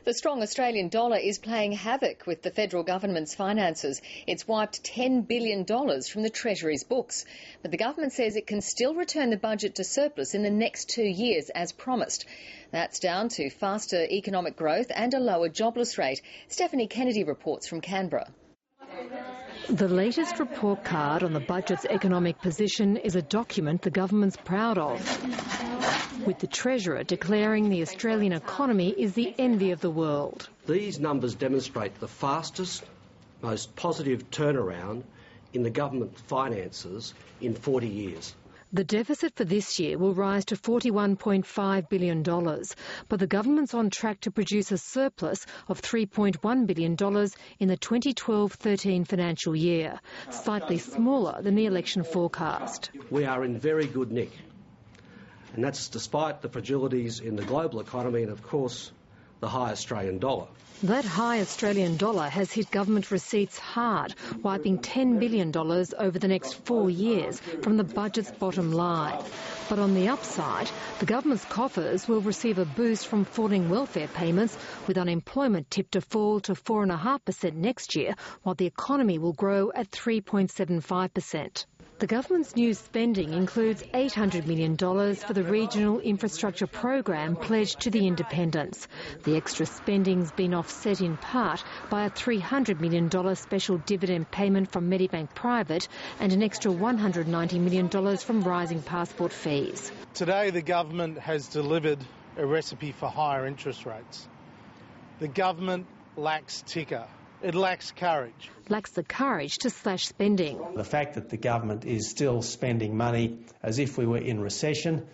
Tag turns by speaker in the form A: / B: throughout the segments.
A: The strong Australian dollar is playing havoc with the federal government's finances. It's wiped $10 billion from the Treasury's books. But the government says it can still return the budget to surplus in the next 2 years as promised. That's down to faster economic growth and a lower jobless rate. Stephanie Kennedy reports from Canberra.
B: The latest report card on the budget's economic position is a document the government's proud of, with the Treasurer declaring the Australian economy is the envy of the world.
C: These numbers demonstrate the fastest, most positive turnaround in the government finances in 40 years.
B: The deficit for this year will rise to $41.5 billion, but the government's on track to produce a surplus of $3.1 billion in the 2012-13 financial year, slightly smaller than the election forecast.
C: We are in very good nick, and that's despite the fragilities in the global economy and, of course, the high Australian dollar.
B: That high Australian dollar has hit government receipts hard, wiping $10 billion over the next 4 years from the budget's bottom line. But on the upside, the government's coffers will receive a boost from falling welfare payments, with unemployment tipped to fall to 4.5% next year, while the economy will grow at 3.75%. The government's new spending includes $800 million for the regional infrastructure program pledged to the independents. The extra spending's been offset in part by a $300 million special dividend payment from Medibank Private and an extra $190 million from rising passport fees.
D: Today the government has delivered a recipe for higher interest rates. The government lacks ticker. It lacks courage.
B: Lacks the courage to slash spending.
E: The fact that the government is still spending money as if we were in recession,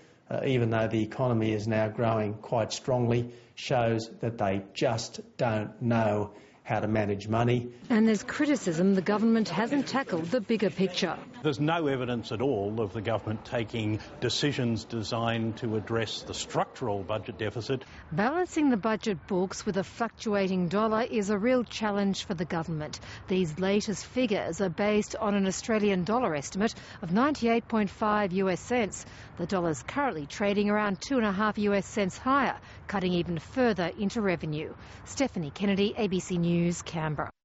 E: even though the economy is now growing quite strongly, shows that they just don't know how to manage money.
B: And there's criticism the government hasn't tackled the bigger picture.
F: There's no evidence at all of the government taking decisions designed to address the structural budget deficit.
B: Balancing the budget books with a fluctuating dollar is a real challenge for the government. These latest figures are based on an Australian dollar estimate of 98.5 US cents. The dollar's currently trading around 2.5 US cents higher, cutting even further into revenue. Stephanie Kennedy, ABC News, Canberra.